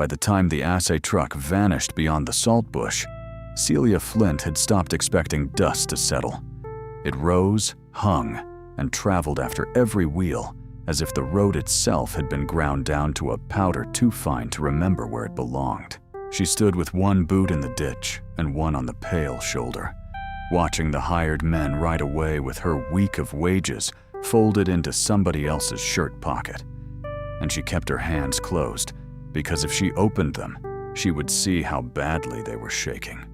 By the time the assay truck vanished beyond the salt bush, Celia Flint had stopped expecting dust to settle. It rose, hung, and traveled after every wheel, as if the road itself had been ground down to a powder too fine to remember where it belonged. She stood with one boot in the ditch and one on the pail shoulder, watching the hired men ride away with her week of wages folded into somebody else's shirt pocket. And she kept her hands closed, because if she opened them, she would see how badly they were shaking.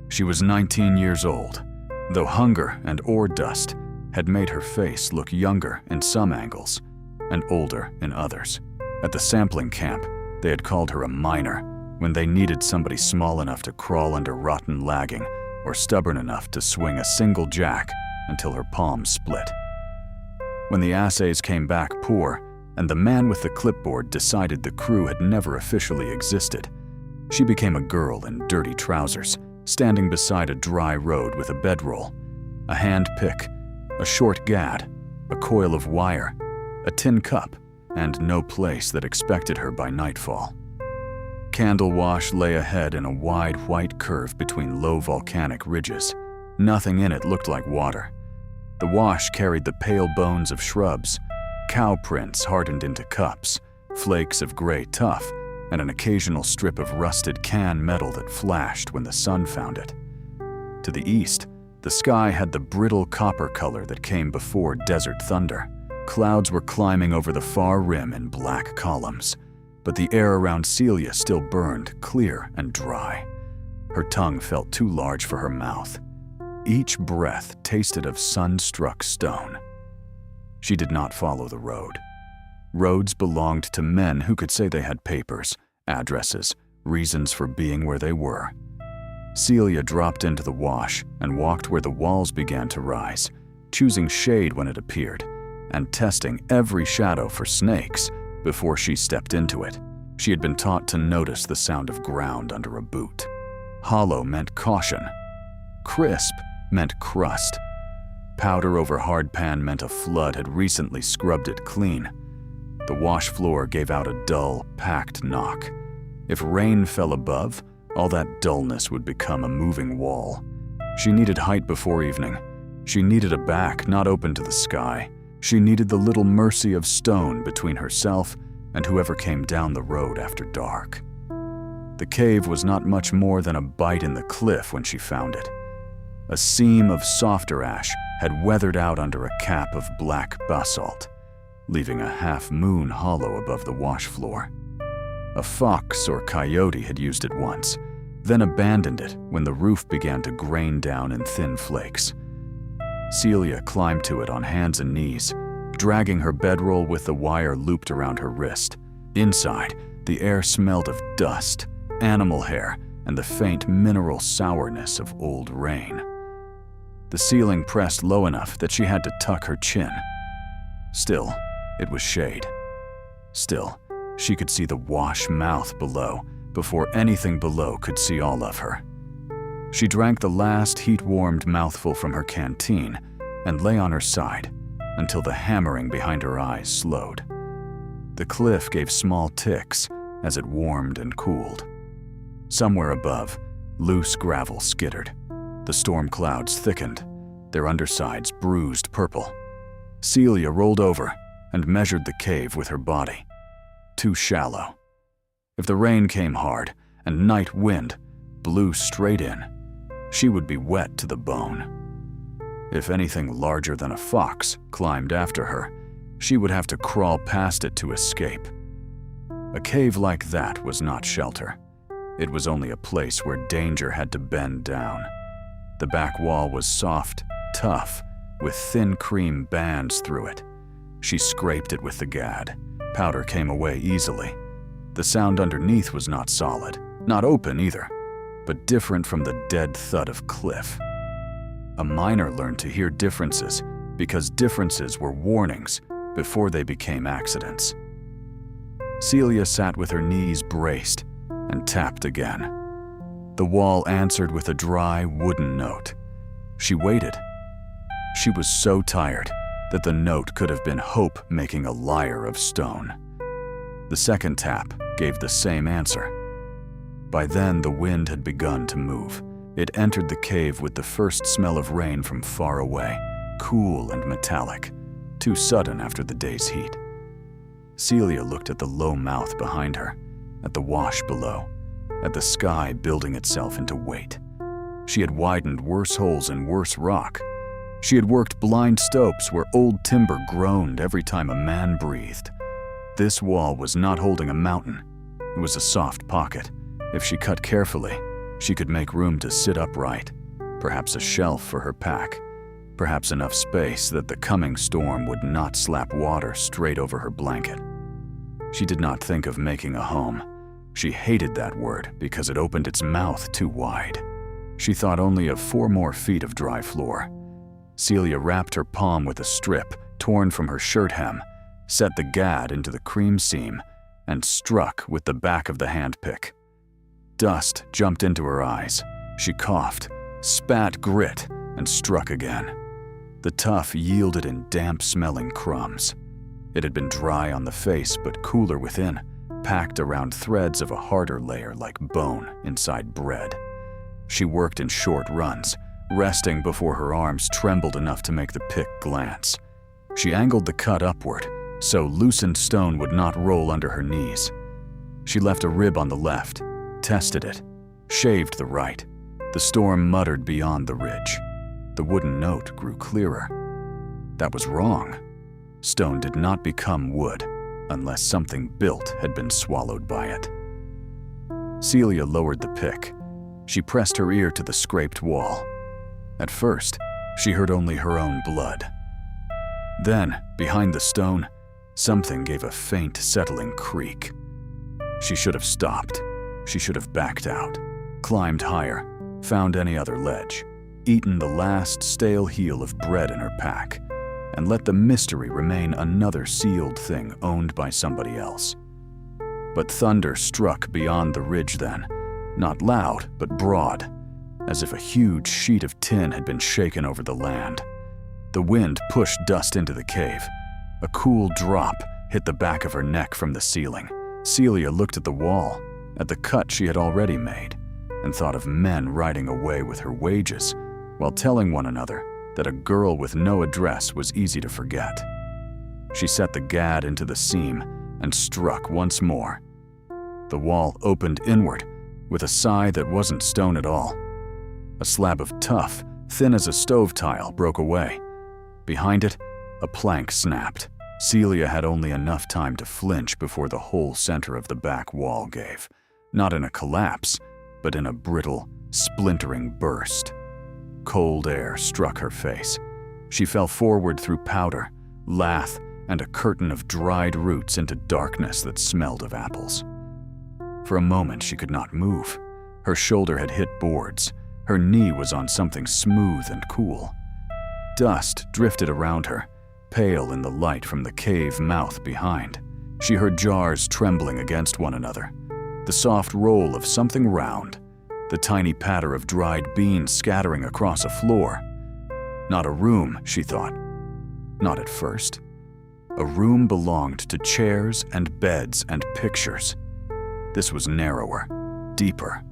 She was 19 years old, though hunger and ore dust had made her face look younger in some angles and older in others. At the sampling camp, they had called her a miner when they needed somebody small enough to crawl under rotten lagging or stubborn enough to swing a single jack until her palms split. When the assays came back poor and the man with the clipboard decided the crew had never officially existed, she became a girl in dirty trousers, standing beside a dry road with a bedroll, a hand pick, a short gad, a coil of wire, a tin cup, and no place that expected her by nightfall. Candle wash lay ahead in a wide white curve between low volcanic ridges. Nothing in it looked like water. The wash carried the pale bones of shrubs, cow prints hardened into cups, flakes of gray tuff, and an occasional strip of rusted can metal that flashed when the sun found it. To the east, the sky had the brittle copper color that came before desert thunder. Clouds were climbing over the far rim in black columns, but the air around Celia still burned clear and dry. Her tongue felt too large for her mouth. Each breath tasted of sun-struck stone. She did not follow the road. Roads belonged to men who could say they had papers, addresses, reasons for being where they were. Celia dropped into the wash and walked where the walls began to rise, choosing shade when it appeared, and testing every shadow for snakes before she stepped into it. She had been taught to notice the sound of ground under a boot. Hollow meant caution. Crisp meant crust. Powder over hard pan meant a flood had recently scrubbed it clean. The wash floor gave out a dull, packed knock. If rain fell above, all that dullness would become a moving wall. She needed height before evening. She needed a back not open to the sky. She needed the little mercy of stone between herself and whoever came down the road after dark. The cave was not much more than a bite in the cliff when she found it. A seam of softer ash had weathered out under a cap of black basalt, leaving a half-moon hollow above the wash floor. A fox or coyote had used it once, then abandoned it when the roof began to grain down in thin flakes. Celia climbed to it on hands and knees, dragging her bedroll with the wire looped around her wrist. Inside, the air smelled of dust, animal hair, and the faint mineral sourness of old rain. The ceiling pressed low enough that she had to tuck her chin. Still, it was shade. Still, she could see the wash mouth below before anything below could see all of her. She drank the last heat-warmed mouthful from her canteen and lay on her side until the hammering behind her eyes slowed. The cliff gave small ticks as it warmed and cooled. Somewhere above, loose gravel skittered. The storm clouds thickened, their undersides bruised purple. Celia rolled over and measured the cave with her body. Too shallow. If the rain came hard and night wind blew straight in, she would be wet to the bone. If anything larger than a fox climbed after her, she would have to crawl past it to escape. A cave like that was not shelter. It was only a place where danger had to bend down. The back wall was soft, tough, with thin cream bands through it. She scraped it with the gad. Powder came away easily. The sound underneath was not solid, not open either, but different from the dead thud of cliff. A miner learned to hear differences because differences were warnings before they became accidents. Celia sat with her knees braced and tapped again. The wall answered with a dry, wooden note. She waited. She was so tired that the note could have been hope making a lyre of stone. The second tap, gave the same answer. By then, the wind had begun to move. It entered the cave with the first smell of rain from far away, cool and metallic, too sudden after the day's heat. Celia looked at the low mouth behind her, at the wash below, at the sky building itself into weight. She had widened worse holes in worse rock. She had worked blind stopes where old timber groaned every time a man breathed. This wall was not holding a mountain. It was a soft pocket. If she cut carefully, she could make room to sit upright, perhaps a shelf for her pack, perhaps enough space that the coming storm would not slap water straight over her blanket. She did not think of making a home. She hated that word because it opened its mouth too wide. She thought only of 4 more feet of dry floor. Celia wrapped her palm with a strip torn from her shirt hem, set the gad into the cream seam, and struck with the back of the handpick. Dust jumped into her eyes. She coughed, spat grit, and struck again. The tuff yielded in damp-smelling crumbs. It had been dry on the face but cooler within, packed around threads of a harder layer like bone inside bread. She worked in short runs, resting before her arms trembled enough to make the pick glance. She angled the cut upward, so loosened stone would not roll under her knees. She left a rib on the left, tested it, shaved the right. The storm muttered beyond the ridge. The wooden note grew clearer. That was wrong. Stone did not become wood unless something built had been swallowed by it. Celia lowered the pick. She pressed her ear to the scraped wall. At first, she heard only her own blood. Then, behind the stone, something gave a faint, settling creak. She should have stopped. She should have backed out, climbed higher, found any other ledge, eaten the last stale heel of bread in her pack, and let the mystery remain another sealed thing owned by somebody else. But thunder struck beyond the ridge then, not loud, but broad, as if a huge sheet of tin had been shaken over the land. The wind pushed dust into the cave. A cool drop hit the back of her neck from the ceiling. Celia looked at the wall, at the cut she had already made, and thought of men riding away with her wages while telling one another that a girl with no address was easy to forget. She set the gad into the seam and struck once more. The wall opened inward with a sigh that wasn't stone at all. A slab of tuff, thin as a stove tile, broke away. Behind it, a plank snapped. Celia had only enough time to flinch before the whole center of the back wall gave, not in a collapse, but in a brittle, splintering burst. Cold air struck her face. She fell forward through powder, lath, and a curtain of dried roots into darkness that smelled of apples. For a moment she could not move. Her shoulder had hit boards. Her knee was on something smooth and cool. Dust drifted around her, pale in the light from the cave mouth behind. She heard jars trembling against one another, the soft roll of something round, the tiny patter of dried beans scattering across a floor. Not a room, she thought. Not at first. A room belonged to chairs and beds and pictures. This was narrower, deeper,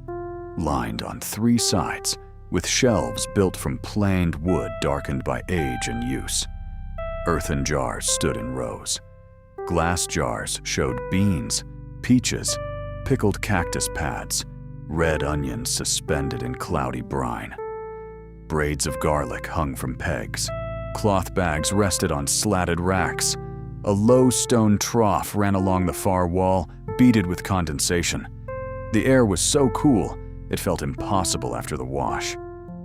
lined on 3 sides with shelves built from planed wood darkened by age and use. Earthen jars stood in rows. Glass jars showed beans, peaches, pickled cactus pads, red onions suspended in cloudy brine. Braids of garlic hung from pegs. Cloth bags rested on slatted racks. A low stone trough ran along the far wall, beaded with condensation. The air was so cool, it felt impossible after the wash.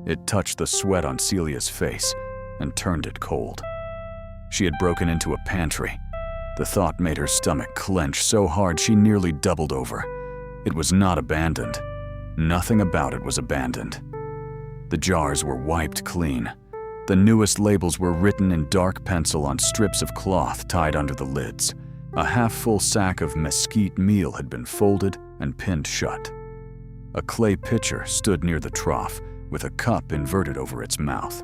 It touched the sweat on Celia's face and turned it cold. She had broken into a pantry. The thought made her stomach clench so hard she nearly doubled over. It was not abandoned. Nothing about it was abandoned. The jars were wiped clean. The newest labels were written in dark pencil on strips of cloth tied under the lids. A half-full sack of mesquite meal had been folded and pinned shut. A clay pitcher stood near the trough with a cup inverted over its mouth.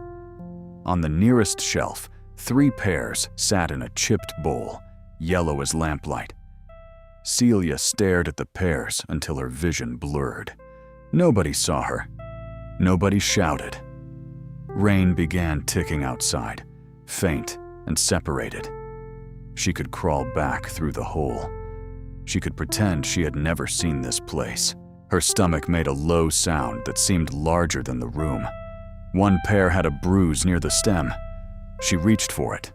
On the nearest shelf, 3 pears sat in a chipped bowl, yellow as lamplight. Celia stared at the pears until her vision blurred. Nobody saw her. Nobody shouted. Rain began ticking outside, faint and separated. She could crawl back through the hole. She could pretend she had never seen this place. Her stomach made a low sound that seemed larger than the room. One pear had a bruise near the stem. She reached for it,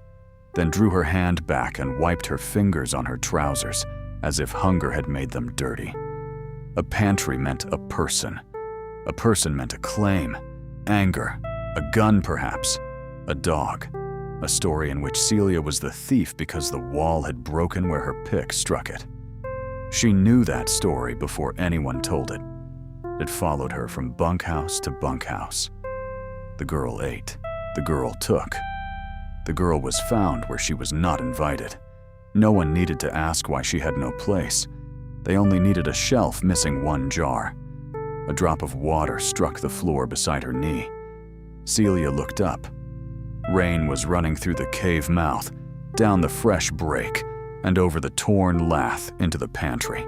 then drew her hand back and wiped her fingers on her trousers, as if hunger had made them dirty. A pantry meant a person. A person meant a claim, anger, a gun perhaps, a dog. A story in which Celia was the thief because the wall had broken where her pick struck it. She knew that story before anyone told it. It followed her from bunkhouse to bunkhouse. The girl ate. The girl took. The girl was found where she was not invited. No one needed to ask why she had no place. They only needed a shelf missing one jar. A drop of water struck the floor beside her knee. Celia looked up. Rain was running through the cave mouth, down the fresh break, and over the torn lath into the pantry.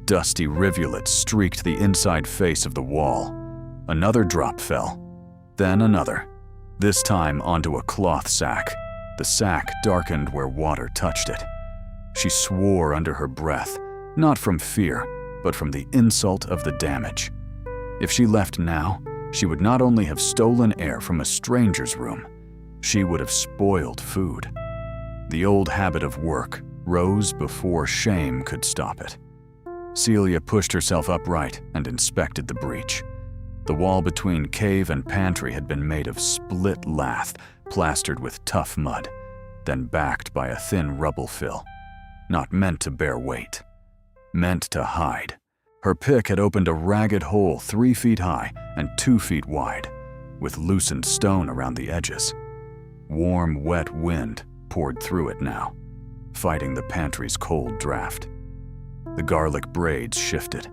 Dusty rivulets streaked the inside face of the wall. Another drop fell, then another, this time onto a cloth sack. The sack darkened where water touched it. She swore under her breath, not from fear, but from the insult of the damage. If she left now, she would not only have stolen air from a stranger's room, she would have spoiled food. The old habit of work rose before shame could stop it. Celia pushed herself upright and inspected the breach. The wall between cave and pantry had been made of split lath, plastered with tough mud, then backed by a thin rubble fill. Not meant to bear weight, meant to hide. Her pick had opened a ragged hole 3 feet high and 2 feet wide, with loosened stone around the edges. Warm, wet wind poured through it now, fighting the pantry's cold draft. The garlic braids shifted.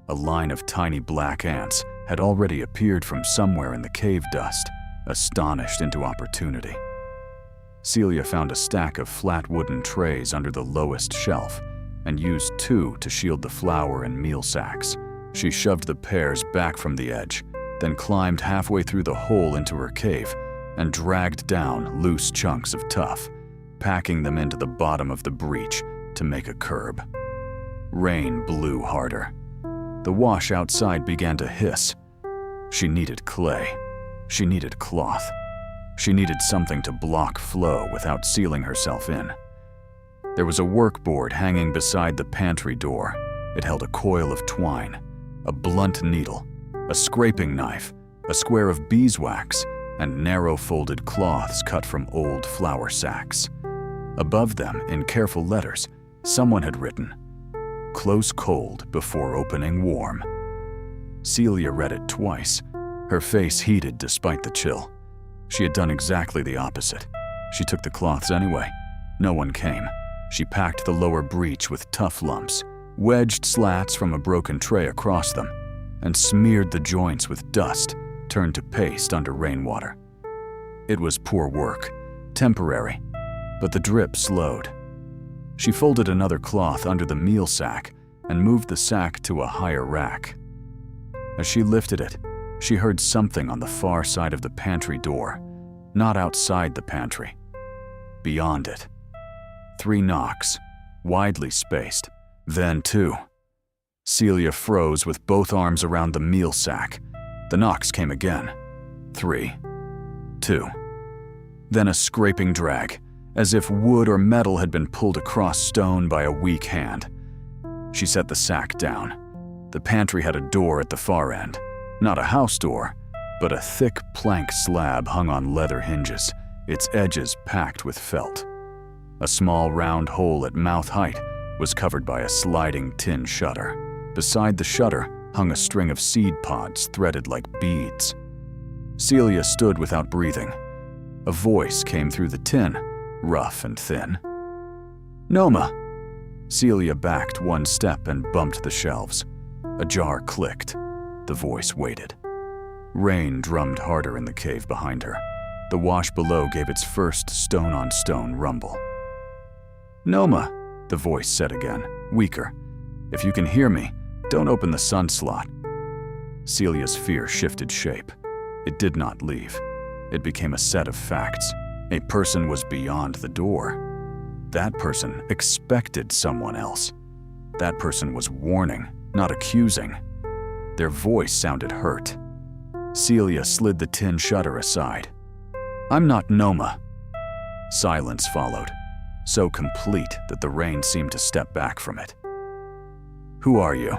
A line of tiny black ants had already appeared from somewhere in the cave dust, astonished into opportunity. Celia found a stack of flat wooden trays under the lowest shelf and used 2 to shield the flour and meal sacks. She shoved the pears back from the edge, then climbed halfway through the hole into her cave and dragged down loose chunks of tuff, packing them into the bottom of the breach to make a curb. Rain blew harder. The wash outside began to hiss. She needed clay. She needed cloth. She needed something to block flow without sealing herself in. There was a workboard hanging beside the pantry door. It held a coil of twine, a blunt needle, a scraping knife, a square of beeswax, and narrow folded cloths cut from old flour sacks. Above them, in careful letters, someone had written, "Close cold before opening warm." Celia read it twice. Her face heated despite the chill. She had done exactly the opposite. She took the cloths anyway. No one came. She packed the lower breech with tough lumps, wedged slats from a broken tray across them, and smeared the joints with dust turned to paste under rainwater. It was poor work, temporary, but the drip slowed. She folded another cloth under the meal sack and moved the sack to a higher rack. As she lifted it, she heard something on the far side of the pantry door, not outside the pantry, beyond it. 3 knocks, widely spaced, then 2. Celia froze with both arms around the meal sack. The knocks came again. 3, 2. Then a scraping drag, as if wood or metal had been pulled across stone by a weak hand. She set the sack down. The pantry had a door at the far end. Not a house door, but a thick plank slab hung on leather hinges, its edges packed with felt. A small round hole at mouth height was covered by a sliding tin shutter. Beside the shutter hung a string of seed pods threaded like beads. Celia stood without breathing. A voice came through the tin, rough and thin. "Noma!" Celia backed 1 step and bumped the shelves. A jar clicked. The voice waited. Rain drummed harder in the cave behind her. The wash below gave its first stone-on-stone rumble. "Noma," the voice said again. weaker. If you can hear me, don't open the sun slot. Celia's fear shifted shape. It did not leave. It became a set of facts. A person was beyond the door. That person expected someone else. That person was warning, not accusing. Their voice sounded hurt. Celia slid the tin shutter aside. "I'm not Noma." Silence followed, so complete that the rain seemed to step back from it. "Who are you?"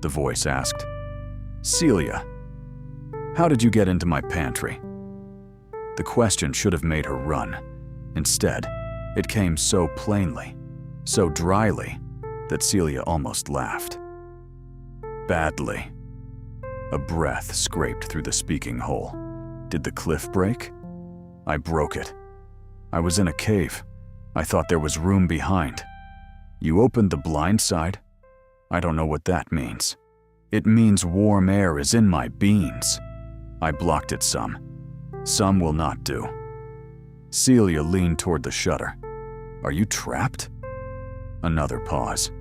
the voice asked. "Celia." "How did you get into my pantry?" The question should have made her run. Instead, it came so plainly, so dryly, that Celia almost laughed. "Badly." A breath scraped through the speaking hole. "Did the cliff break?" "I broke it. I was in a cave. I thought there was room behind." "You opened the blind side?" "I don't know what that means." "It means warm air is in my beans." "I blocked it some. Some will not do." Celia leaned toward the shutter. "Are you trapped?" Another pause.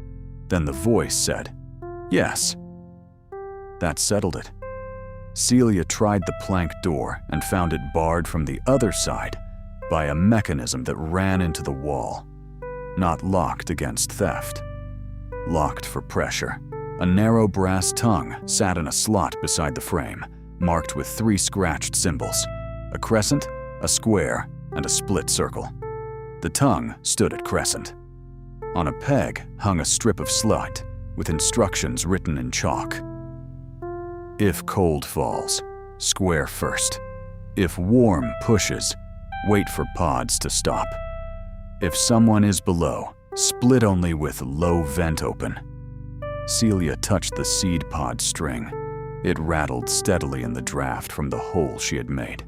Then the voice said, "Yes." That settled it. Celia tried the plank door and found it barred from the other side by a mechanism that ran into the wall. Not locked against theft. Locked for pressure. A narrow brass tongue sat in a slot beside the frame, marked with 3 scratched symbols: a crescent, a square, and a split circle. The tongue stood at crescent. On a peg hung a strip of slate with instructions written in chalk. "If cold falls, square first. If warm pushes, wait for pods to stop. If someone is below, split only with low vent open." Celia touched the seed pod string. It rattled steadily in the draft from the hole she had made.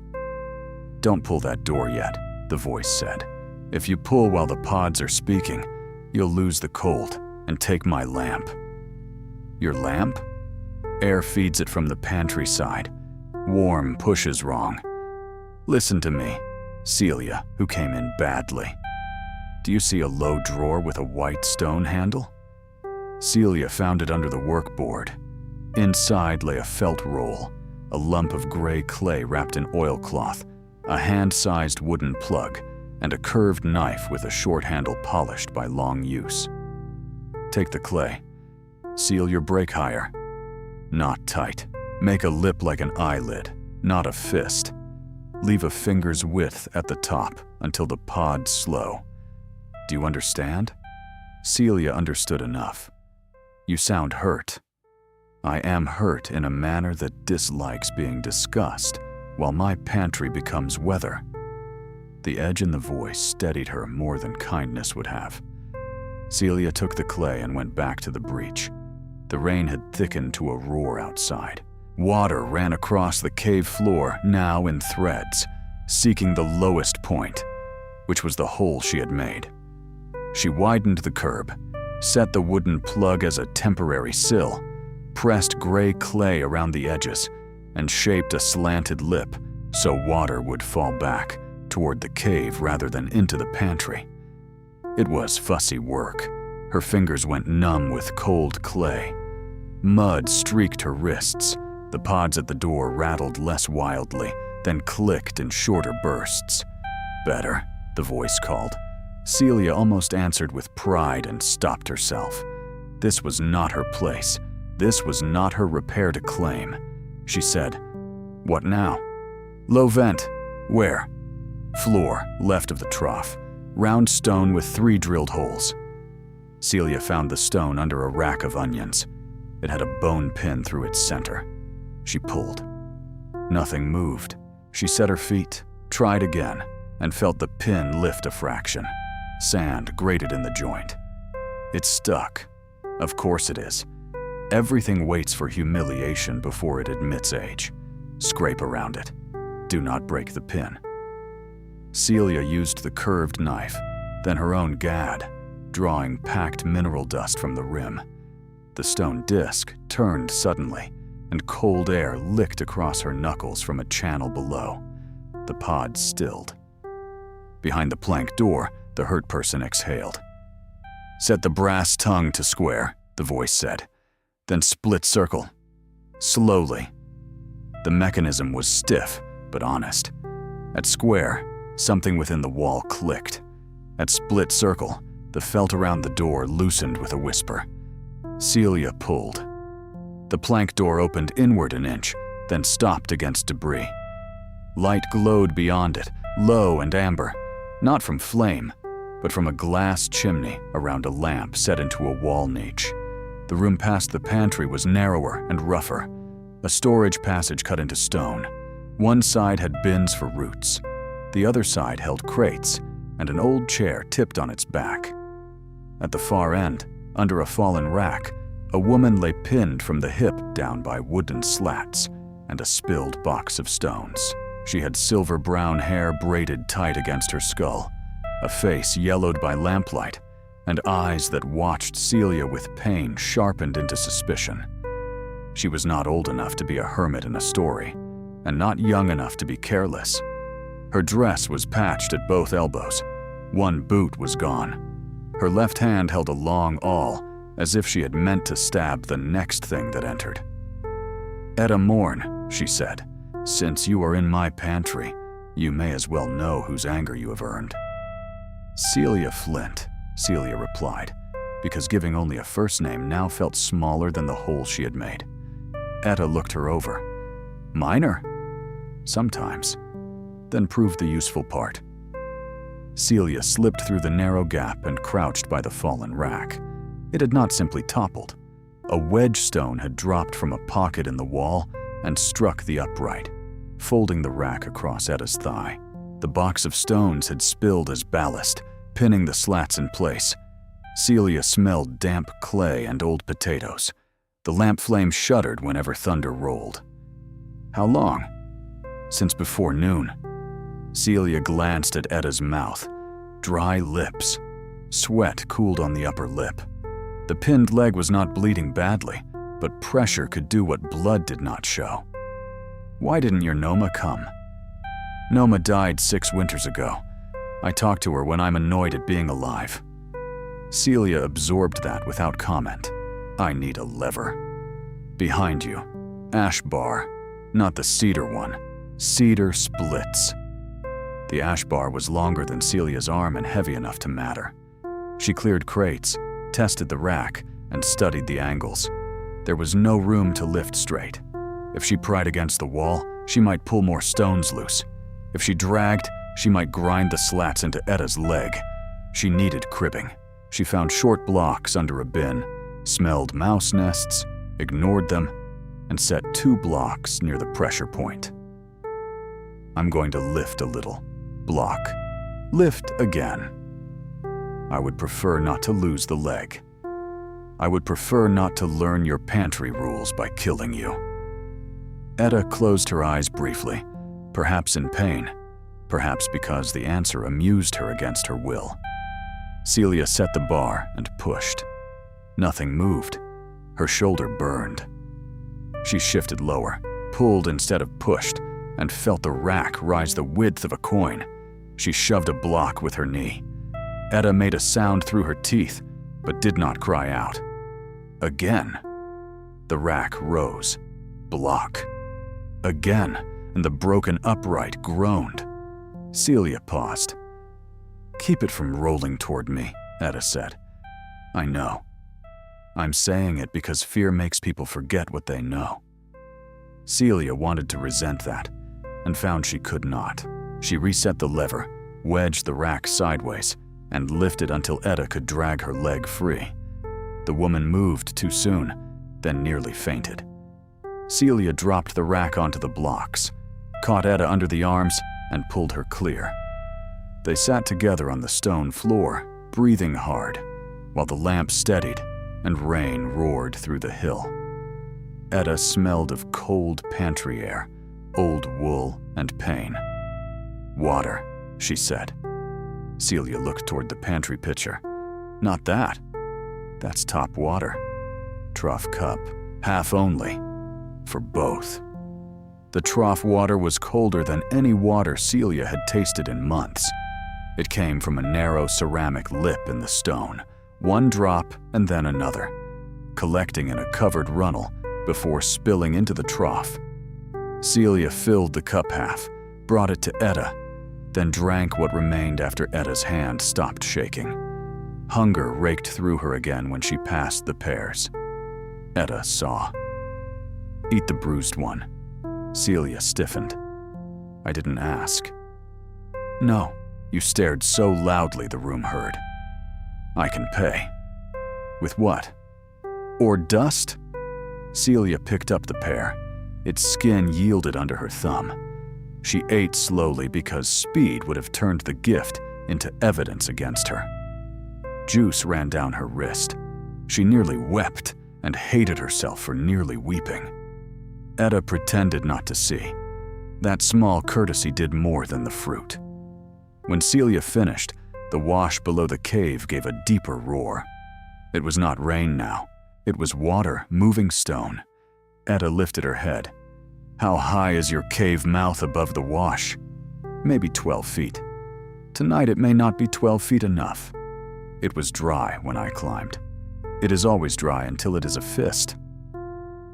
"Don't pull that door yet," the voice said. "If you pull while the pods are speaking, you'll lose the cold and take my lamp." "Your lamp?" "Air feeds it from the pantry side. Warm pushes wrong." "Listen to me," Celia, who came in badly. "Do you see a low drawer with a white stone handle?" Celia found it under the workboard. Inside lay a felt roll, a lump of gray clay wrapped in oilcloth, a hand-sized wooden plug, and a curved knife with a short handle polished by long use. "Take the clay. Seal your brake higher. Not tight. Make a lip like an eyelid, not a fist. Leave a finger's width at the top until the pod's slow. Do you understand?" Celia understood enough. "You sound hurt." "I am hurt in a manner that dislikes being discussed, while my pantry becomes weather." The edge in the voice steadied her more than kindness would have. Celia took the clay and went back to the breach. The rain had thickened to a roar outside. Water ran across the cave floor, now in threads, seeking the lowest point, which was the hole she had made. She widened the curb, set the wooden plug as a temporary sill, pressed gray clay around the edges, and shaped a slanted lip so water would fall back toward the cave rather than into the pantry. It was fussy work. Her fingers went numb with cold clay. Mud streaked her wrists. The pods at the door rattled less wildly, then clicked in shorter bursts. "Better," the voice called. Celia almost answered with pride and stopped herself. This was not her place. This was not her repair to claim. She said, "What now?" "Low vent." "Where?" "Floor, left of the trough. Round stone with 3 drilled holes." Celia found the stone under a rack of onions. It had a bone pin through its center. She pulled. Nothing moved. She set her feet, tried again, and felt the pin lift a fraction. Sand grated in the joint. It stuck. Of course it is. Everything waits for humiliation before it admits age. Scrape around it. Do not break the pin. Celia used the curved knife, then her own gad, drawing packed mineral dust from the rim. The stone disc turned suddenly, and cold air licked across her knuckles from a channel below. The pod stilled. Behind the plank door, the hurt person exhaled. Set the brass tongue to square, the voice said. Then split circle. Slowly. The mechanism was stiff, but honest. At square, something within the wall clicked. At split circle, the felt around the door loosened with a whisper. Celia pulled. The plank door opened inward an inch, then stopped against debris. Light glowed beyond it, low and amber, not from flame, but from a glass chimney around a lamp set into a wall niche. The room past the pantry was narrower and rougher, a storage passage cut into stone. One side had bins for roots. The other side held crates and an old chair tipped on its back. At the far end, under a fallen rack, a woman lay pinned from the hip down by wooden slats and a spilled box of stones. She had silver-brown hair braided tight against her skull, a face yellowed by lamplight, and eyes that watched Celia with pain sharpened into suspicion. She was not old enough to be a hermit in a story, and not young enough to be careless. Her dress was patched at both elbows. One boot was gone. Her left hand held a long awl, as if she had meant to stab the next thing that entered. "Etta Morn," she said, "since you are in my pantry, you may as well know whose anger you have earned." "Celia Flint," Celia replied, because giving only a first name now felt smaller than the hole she had made. Etta looked her over. "Minor?" "Sometimes." "Then prove the useful part." Celia slipped through the narrow gap and crouched by the fallen rack. It had not simply toppled. A wedge stone had dropped from a pocket in the wall and struck the upright, folding the rack across Etta's thigh. The box of stones had spilled as ballast, pinning the slats in place. Celia smelled damp clay and old potatoes. The lamp flame shuddered whenever thunder rolled. "How long?" "Since before noon." Celia glanced at Etta's mouth. Dry lips. Sweat cooled on the upper lip. The pinned leg was not bleeding badly, but pressure could do what blood did not show. "Why didn't your Noma come?" "Noma died 6 winters ago. I talk to her when I'm annoyed at being alive." Celia absorbed that without comment. "I need a lever." "Behind you. Ash bar. Not the cedar one. Cedar splits." The ash bar was longer than Celia's arm and heavy enough to matter. She cleared crates, tested the rack, and studied the angles. There was no room to lift straight. If she pried against the wall, she might pull more stones loose. If she dragged, she might grind the slats into Etta's leg. She needed cribbing. She found short blocks under a bin, smelled mouse nests, ignored them, and set 2 blocks near the pressure point. "I'm going to lift a little." Block. Lift again. "I would prefer not to lose the leg. I would prefer not to learn your pantry rules by killing you." Etta closed her eyes briefly, perhaps in pain, perhaps because the answer amused her against her will. Celia set the bar and pushed. Nothing moved. Her shoulder burned. She shifted lower, pulled instead of pushed, and felt the rack rise the width of a coin. She shoved a block with her knee. Etta made a sound through her teeth, but did not cry out. Again. The rack rose. Block. Again, and the broken upright groaned. Celia paused. "Keep it from rolling toward me," Etta said. "I know. I'm saying it because fear makes people forget what they know." Celia wanted to resent that, and found she could not. She reset the lever, wedged the rack sideways, and lifted until Etta could drag her leg free. The woman moved too soon, then nearly fainted. Celia dropped the rack onto the blocks, caught Etta under the arms, and pulled her clear. They sat together on the stone floor, breathing hard, while the lamp steadied and rain roared through the hill. Etta smelled of cold pantry air, old wool, and pain. "Water," she said. Celia looked toward the pantry pitcher. "Not that. That's top water. Trough cup, half only. For both." The trough water was colder than any water Celia had tasted in months. It came from a narrow ceramic lip in the stone, one drop and then another, collecting in a covered runnel before spilling into the trough. Celia filled the cup half, brought it to Etta, then drank what remained after Etta's hand stopped shaking. Hunger raked through her again when she passed the pears. Etta saw. "Eat the bruised one." Celia stiffened. "I didn't ask." "No." You stared so loudly the room heard. "I can pay." "With what?" "Or dust?" Celia picked up the pear. Its skin yielded under her thumb. She ate slowly because speed would have turned the gift into evidence against her. Juice ran down her wrist. She nearly wept and hated herself for nearly weeping. Etta pretended not to see. That small courtesy did more than the fruit. When Celia finished, the wash below the cave gave a deeper roar. It was not rain now. It was water moving stone. Etta lifted her head. "How high is your cave mouth above the wash?" "Maybe 12 feet. Tonight it may not be 12 feet enough." "It was dry when I climbed." "It is always dry until it is a fist."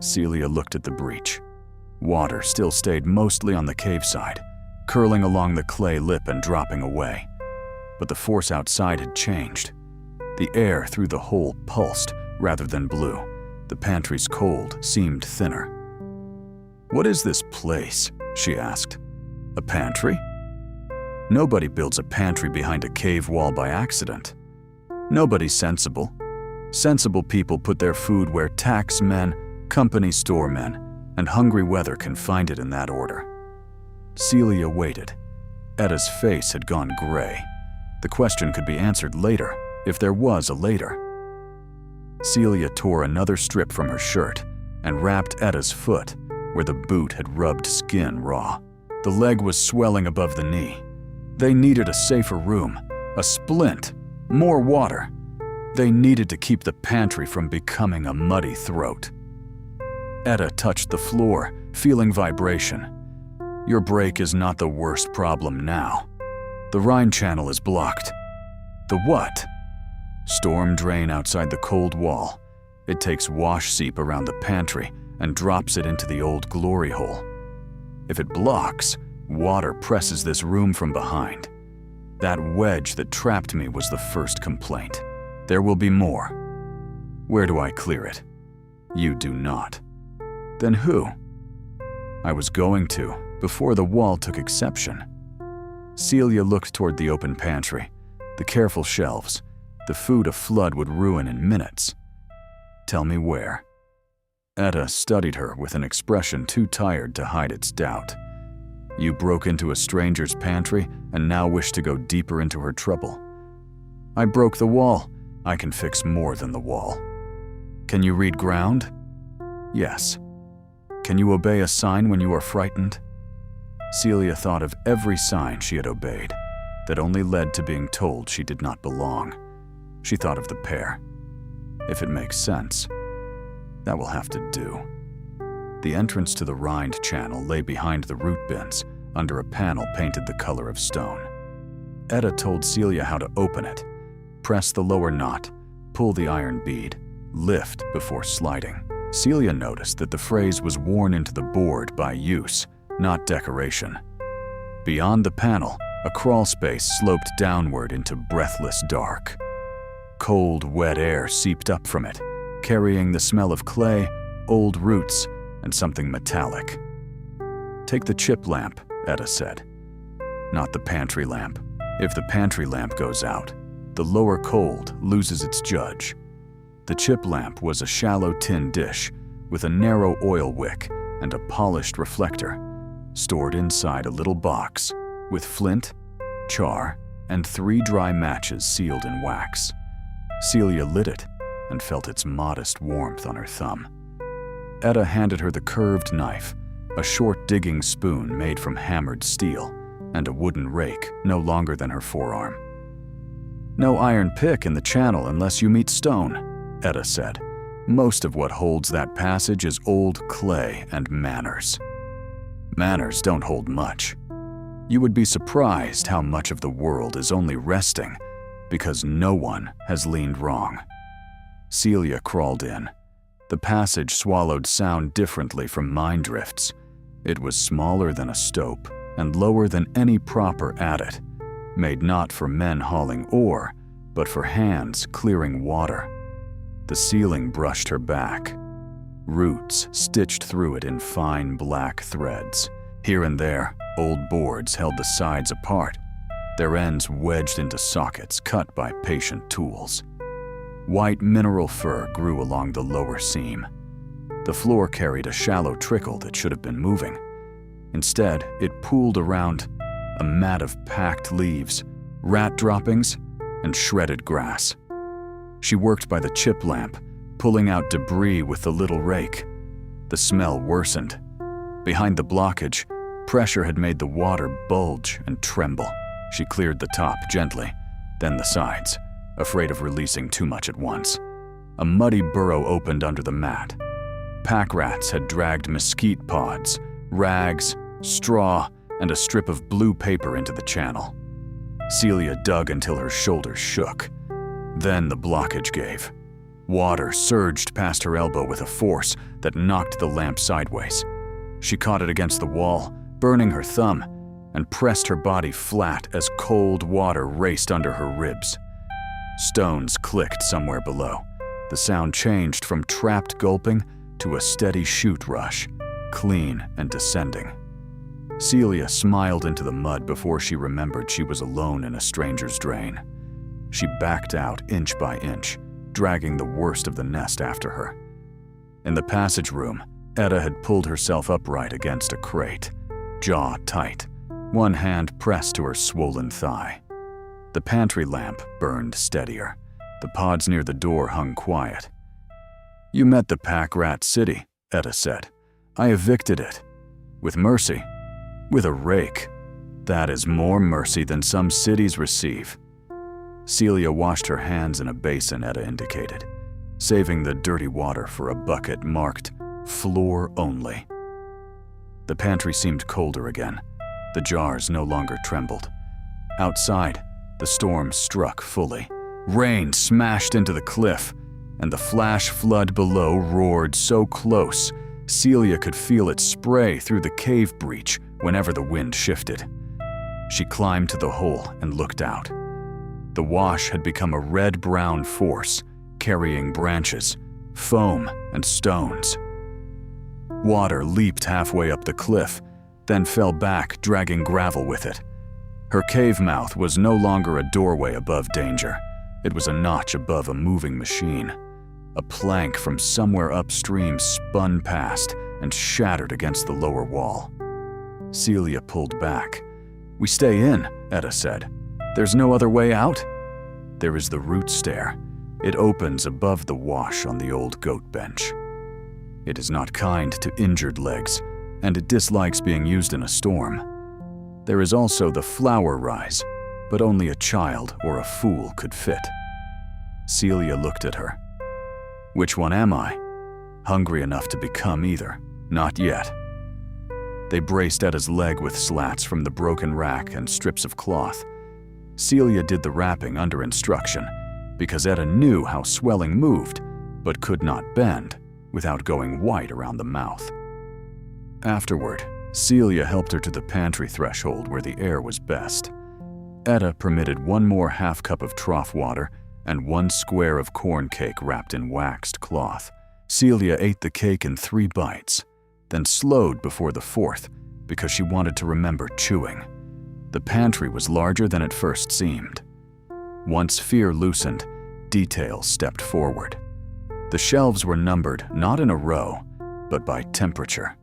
Celia looked at the breach. Water still stayed mostly on the cave side, curling along the clay lip and dropping away. But the force outside had changed. The air through the hole pulsed rather than blew. The pantry's cold seemed thinner. "What is this place?" she asked. "A pantry?" Nobody builds a pantry behind a cave wall by accident. Nobody's sensible. Sensible people put their food where tax men, company store men, and hungry weather can find it in that order. Celia waited. Etta's face had gone gray. The question could be answered later, if there was a later. Celia tore another strip from her shirt and wrapped Etta's foot where the boot had rubbed skin raw. The leg was swelling above the knee. They needed a safer room, a splint, more water. They needed to keep the pantry from becoming a muddy throat. Etta touched the floor, feeling vibration. "Your break is not the worst problem now. The Rhine Channel is blocked." "The what?" "Storm drain outside the cold wall. It takes wash seep around the pantry and drops it into the old glory hole. If it blocks, water presses this room from behind. That wedge that trapped me was the first complaint. There will be more." "Where do I clear it?" "You do not." "Then who?" "I was going to, before the wall took exception." Celia looked toward the open pantry, the careful shelves. The food a flood would ruin in minutes. "Tell me where." Etta studied her with an expression too tired to hide its doubt. "You broke into a stranger's pantry and now wish to go deeper into her trouble." "I broke the wall. I can fix more than the wall." "Can you read ground?" "Yes." "Can you obey a sign when you are frightened?" Celia thought of every sign she had obeyed that only led to being told she did not belong. She thought of the pear. If it makes sense, that will have to do. The entrance to the Rhine Channel lay behind the root bins, under a panel painted the color of stone. Etta told Celia how to open it. Press the lower knot, pull the iron bead, lift before sliding. Celia noticed that the phrase was worn into the board by use, not decoration. Beyond the panel, a crawl space sloped downward into breathless dark. Cold, wet air seeped up from it, carrying the smell of clay, old roots, and something metallic. "Take the chip lamp," Etta said. "Not the pantry lamp. If the pantry lamp goes out, the lower cold loses its judge." The chip lamp was a shallow tin dish with a narrow oil wick and a polished reflector, stored inside a little box with flint, char, and 3 dry matches sealed in wax. Celia lit it and felt its modest warmth on her thumb. Etta handed her the curved knife, a short digging spoon made from hammered steel, and a wooden rake no longer than her forearm. "No iron pick in the channel unless you meet stone," Etta said. "Most of what holds that passage is old clay and manners." "Manners don't hold much. You would be surprised how much of the world is only resting because no one has leaned wrong. Celia crawled in. The passage swallowed sound differently from mine drifts. It was smaller than a stope and lower than any proper adit, made not for men hauling ore, but for hands clearing water. The ceiling brushed her back. Roots stitched through it in fine black threads. Here and there, old boards held the sides apart, their ends wedged into sockets cut by patient tools. White mineral fur grew along the lower seam. The floor carried a shallow trickle that should have been moving. Instead, it pooled around a mat of packed leaves, rat droppings, and shredded grass. She worked by the chip lamp, pulling out debris with the little rake. The smell worsened. Behind the blockage, pressure had made the water bulge and tremble. She cleared the top gently, then the sides, afraid of releasing too much at once. A muddy burrow opened under the mat. Pack rats had dragged mesquite pods, rags, straw, and a strip of blue paper into the channel. Celia dug until her shoulders shook. Then the blockage gave. Water surged past her elbow with a force that knocked the lamp sideways. She caught it against the wall, burning her thumb, and pressed her body flat as cold water raced under her ribs. Stones clicked somewhere below. The sound changed from trapped gulping to a steady chute rush, clean and descending. Celia smiled into the mud before she remembered she was alone in a stranger's drain. She backed out inch by inch, dragging the worst of the nest after her. In the passage room, Etta had pulled herself upright against a crate, jaw tight, one hand pressed to her swollen thigh. The pantry lamp burned steadier. The pods near the door hung quiet. "You met the pack rat city," Etta said. "I evicted it. With mercy. With a rake. That is more mercy than some cities receive." Celia washed her hands in a basin Etta indicated, saving the dirty water for a bucket marked "floor only." The pantry seemed colder again. The jars no longer trembled. Outside, the storm struck fully. Rain smashed into the cliff, and the flash flood below roared so close, Celia could feel it spray through the cave breach whenever the wind shifted. She climbed to the hole and looked out. The wash had become a red-brown force, carrying branches, foam, and stones. Water leaped halfway up the cliff, then fell back, dragging gravel with it. Her cave mouth was no longer a doorway above danger. It was a notch above a moving machine. A plank from somewhere upstream spun past and shattered against the lower wall. Celia pulled back. "We stay in," Etta said. "There's no other way out?" "There is the root stair. It opens above the wash on the old goat bench. It is not kind to injured legs, and it dislikes being used in a storm. There is also the flower rise, but only a child or a fool could fit." Celia looked at her. "Which one am I? Hungry enough to become either. Not yet." They braced Etta's leg with slats from the broken rack and strips of cloth. Celia did the wrapping under instruction, because Etta knew how swelling moved, but could not bend without going white around the mouth. Afterward, Celia helped her to the pantry threshold where the air was best. Etta permitted one more half cup of trough water and one square of corn cake wrapped in waxed cloth. Celia ate the cake in 3 bites, then slowed before the 4th because she wanted to remember chewing. The pantry was larger than it first seemed. Once fear loosened, detail stepped forward. The shelves were numbered not in a row, but by temperature.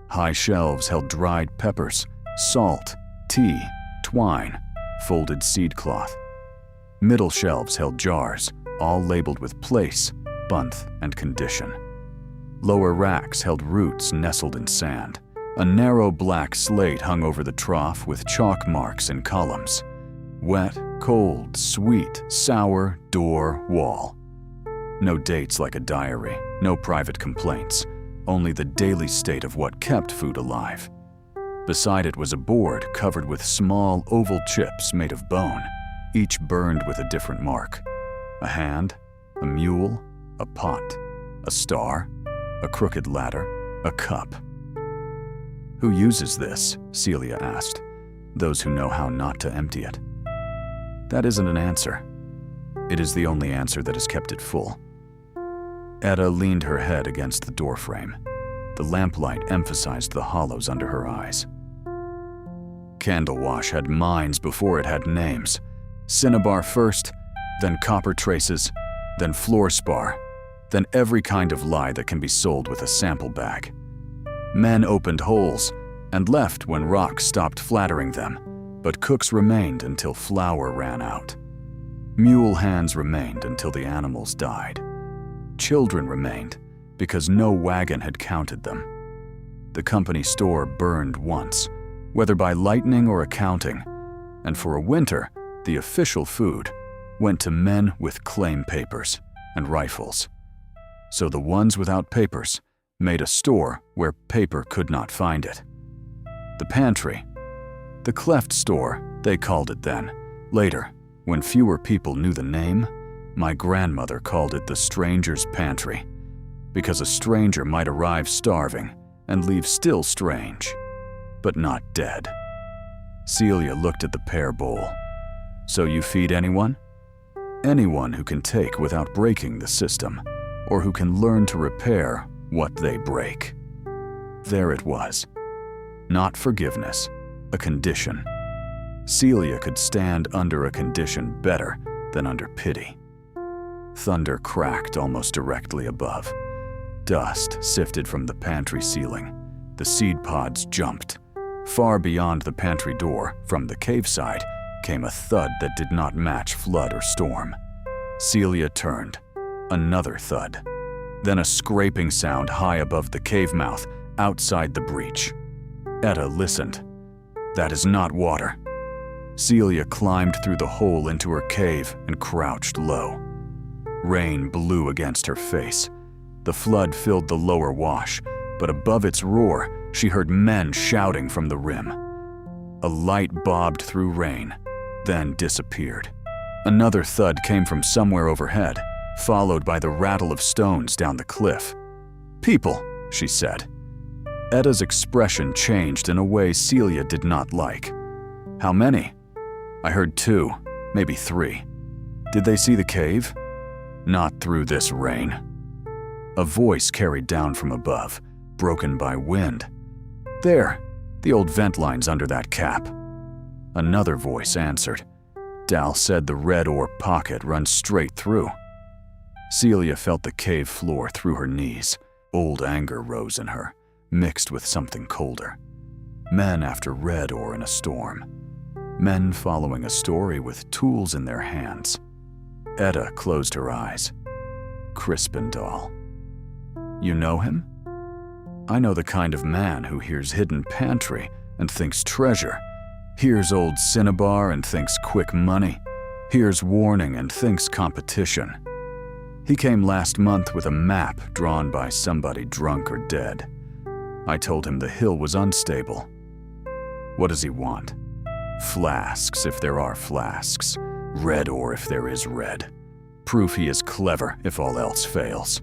High shelves held dried peppers, salt, tea, twine, folded seed cloth. Middle shelves held jars, all labeled with place, month, and condition. Lower racks held roots nestled in sand. A narrow black slate hung over the trough with chalk marks in columns. Wet, cold, sweet, sour, door, wall. No dates like a diary, no private complaints, only the daily state of what kept food alive. Beside it was a board covered with small oval chips made of bone, each burned with a different mark. A hand, a mule, a pot, a star, a crooked ladder, a cup. "Who uses this?" Celia asked. "Those who know how not to empty it." That isn't an answer. It is the only answer that has kept it full. Etta leaned her head against the doorframe. The lamplight emphasized the hollows under her eyes. Candlewash had minds before it had names. Cinnabar first, then copper traces, then fluorspar, then every kind of lie that can be sold with a sample bag. Men opened holes and left when rocks stopped flattering them, but cooks remained until flour ran out. Mule hands remained until the animals died. Children remained because no wagon had counted them. The company store burned once, whether by lightning or accounting, and for a winter, the official food went to men with claim papers and rifles. So the ones without papers made a store where paper could not find it. The Pantry. The cleft store, they called it then. Later, when fewer people knew the name, my grandmother called it the Stranger's Pantry, because a stranger might arrive starving and leave still strange, but not dead. Celia looked at the pear bowl. "So you feed anyone?" "Anyone who can take without breaking the system, or who can learn to repair what they break." There it was. Not forgiveness, a condition. Celia could stand under a condition better than under pity. Thunder cracked almost directly above. Dust sifted from the pantry ceiling. The seed pods jumped. Far beyond the pantry door, from the cave side, came a thud that did not match flood or storm. Celia turned. Another thud. Then a scraping sound high above the cave mouth, outside the breach. Etta listened. "That is not water." Celia climbed through the hole into her cave and crouched low. Rain blew against her face. The flood filled the lower wash, but above its roar, she heard men shouting from the rim. A light bobbed through rain, then disappeared. Another thud came from somewhere overhead, followed by the rattle of stones down the cliff. "People," she said. Etta's expression changed in a way Celia did not like. "How many?" "I heard 2, maybe 3. "Did they see the cave?" "Not through this rain." A voice carried down from above, broken by wind. "There, the old vent line's under that cap." Another voice answered. "Dal said the red ore pocket runs straight through." Celia felt the cave floor through her knees. Old anger rose in her, mixed with something colder. Men after red ore in a storm. Men following a story with tools in their hands. Etta closed her eyes. Crispindahl. "You know him?" "I know the kind of man who hears hidden pantry and thinks treasure, hears old cinnabar and thinks quick money, hears warning and thinks competition. He came last month with a map drawn by somebody drunk or dead. I told him the hill was unstable. What does he want? Flasks if there are flasks, red ore if there is red. Proof he is clever if all else fails."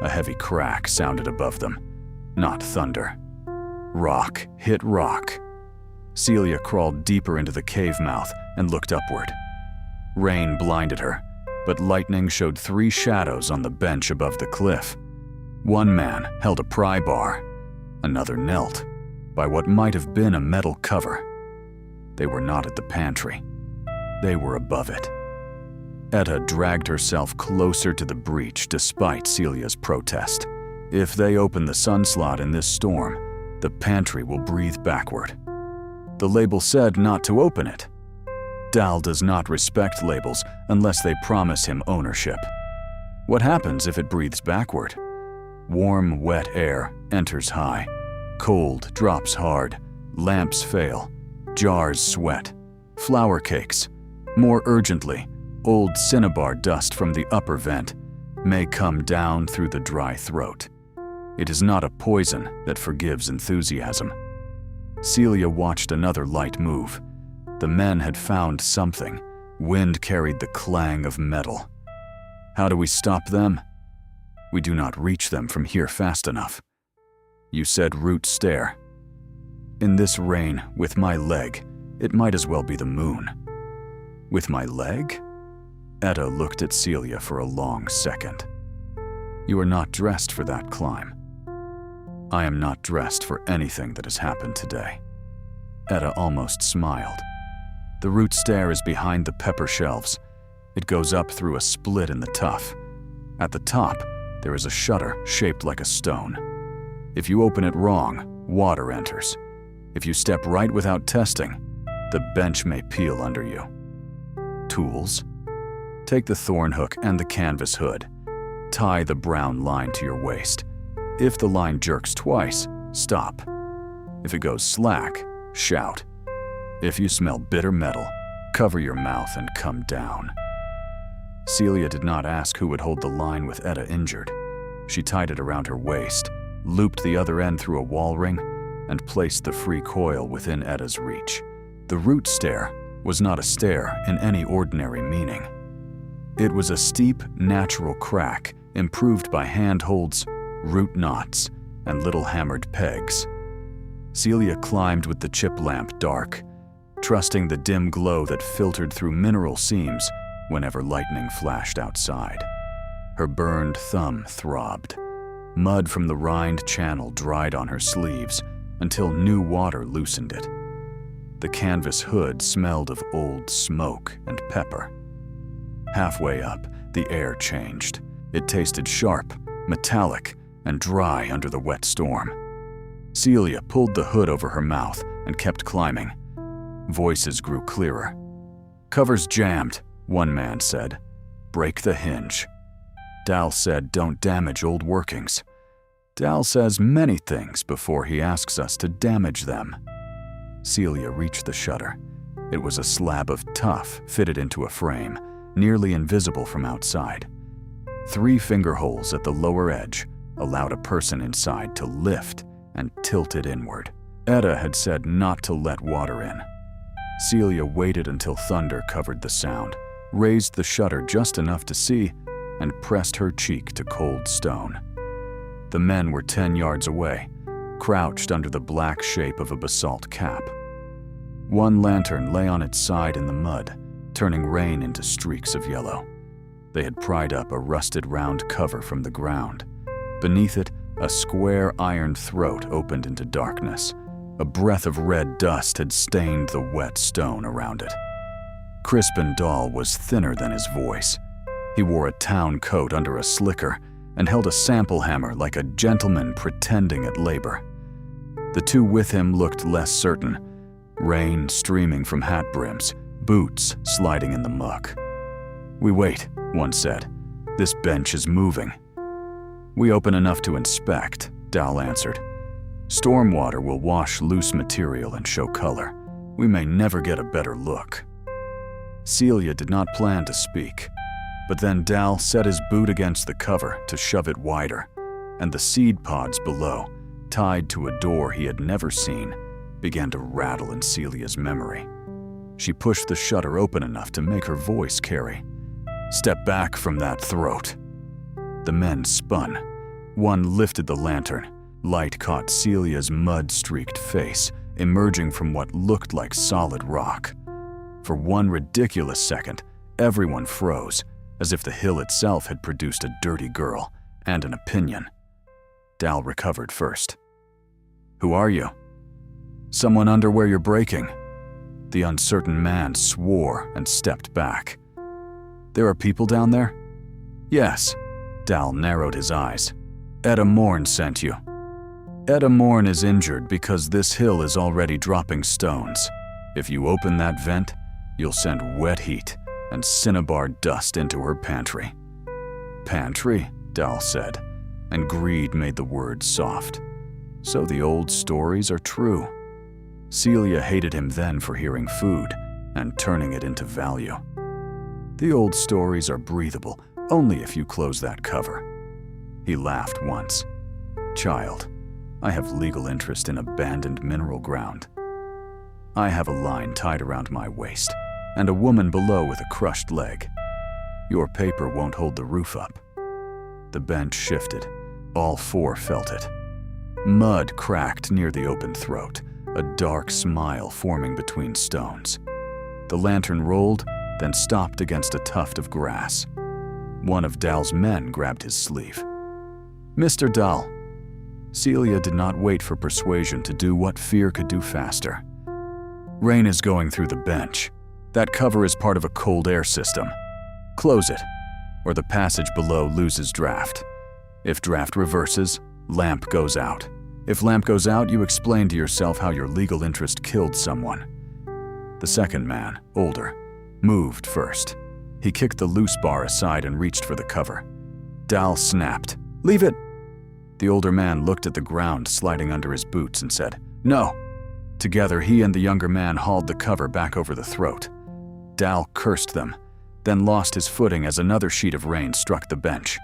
A heavy crack sounded above them. Not thunder. Rock hit rock. Celia crawled deeper into the cave mouth and looked upward. Rain blinded her, but lightning showed 3 shadows on the bench above the cliff. One man held a pry bar. Another knelt by what might have been a metal cover. They were not at the pantry. They were above it. Etta dragged herself closer to the breach despite Celia's protest. If they open the sun slot in this storm, the pantry will breathe backward. The label said not to open it. Dal does not respect labels unless they promise him ownership. What happens if it breathes backward? Warm, wet air enters high. Cold drops hard. Lamps fail. Jars sweat. Flour cakes. More urgently, old cinnabar dust from the upper vent may come down through the dry throat. It is not a poison that forgives enthusiasm. Celia watched another light move. The men had found something, Wind carried the clang of metal. How do we stop them? We do not reach them from here fast enough. You said root stair. In this rain, with my leg, it might as well be the moon. With my leg? Etta looked at Celia for a long second. You are not dressed for that climb. I am not dressed for anything that has happened today. Etta almost smiled. The root stair is behind the pepper shelves. It goes up through a split in the tuff. At the top, there is a shutter shaped like a stone. If you open it wrong, water enters. If you step right without testing, the bench may peel under you. Tools? Take the thorn hook and the canvas hood. Tie the brown line to your waist. If the line jerks twice, stop. If it goes slack, shout. If you smell bitter metal, cover your mouth and come down. Celia did not ask who would hold the line with Etta injured. She tied it around her waist, looped the other end through a wall ring, and placed the free coil within Etta's reach. The root stair was not a stair in any ordinary meaning. It was a steep, natural crack improved by handholds, root knots, and little hammered pegs. Celia climbed with the chip lamp dark, trusting the dim glow that filtered through mineral seams whenever lightning flashed outside. Her burned thumb throbbed. Mud from the rind channel dried on her sleeves until new water loosened it. The canvas hood smelled of old smoke and pepper. Halfway up, the air changed. It tasted sharp, metallic, and dry under the wet storm. Celia pulled the hood over her mouth and kept climbing. Voices grew clearer. "Cover's jammed," one man said. "Break the hinge." Dal said, "Don't damage old workings." Dal says many things before he asks us to damage them. Celia reached the shutter. It was a slab of tuff fitted into a frame, nearly invisible from outside. 3 finger holes at the lower edge allowed a person inside to lift and tilt it inward. Etta had said not to let water in. Celia waited until thunder covered the sound, raised the shutter just enough to see, and pressed her cheek to cold stone. The men were 10 yards away, crouched under the black shape of a basalt cap. One lantern lay on its side in the mud, turning rain into streaks of yellow. They had pried up a rusted round cover from the ground. Beneath it, a square iron throat opened into darkness. A breath of red dust had stained the wet stone around it. Crispin Dahl was thinner than his voice. He wore a town coat under a slicker and held a sample hammer like a gentleman pretending at labor. The 2 with him looked less certain, rain streaming from hat brims, boots sliding in the muck. "We wait," one said. "This bench is moving." "We open enough to inspect," Dal answered. "Stormwater will wash loose material and show color. We may never get a better look." Celia did not plan to speak, but then Dal set his boot against the cover to shove it wider, and the seed pods below, tied to a door he had never seen, began to rattle in Celia's memory. She pushed the shutter open enough to make her voice carry. "Step back from that throat." The men spun. One lifted the lantern. Light caught Celia's mud-streaked face, emerging from what looked like solid rock. For one ridiculous second, everyone froze, as if the hill itself had produced a dirty girl and an opinion. Dal recovered first. "Who are you?" "Someone under where you're breaking." The uncertain man swore and stepped back. "There are people down there?" "Yes." Dal narrowed his eyes. "Etta Morn sent you." "Etta Morn is injured because this hill is already dropping stones. If you open that vent, you'll send wet heat and cinnabar dust into her pantry." "Pantry?" Dal said, and greed made the words soft. So the old stories are true. Celia hated him then for hearing food and turning it into value. The old stories are breathable only if you close that cover. He laughed once. "Child, I have legal interest in abandoned mineral ground. I have a line tied around my waist. and a woman below with a crushed leg. Your paper won't hold the roof up. The bench shifted. All four felt it. Mud cracked near the open throat, a dark smile forming between stones. The lantern rolled, then stopped against a tuft of grass. One of Dal's men grabbed his sleeve. "Mr. Dahl." Celia did not wait for persuasion to do what fear could do faster. "Rain is going through the bench. That cover is part of a cold air system. Close it, or the passage below loses draft. If draft reverses, lamp goes out. If lamp goes out, you explain to yourself how your legal interest killed someone." The second man, older, moved first. He kicked the loose bar aside and reached for the cover. Dahl snapped, "Leave it!" The older man looked at the ground sliding under his boots and said, "No." Together, he and the younger man hauled the cover back over the throat. Dahl cursed them, then lost his footing as another sheet of rain struck the bench.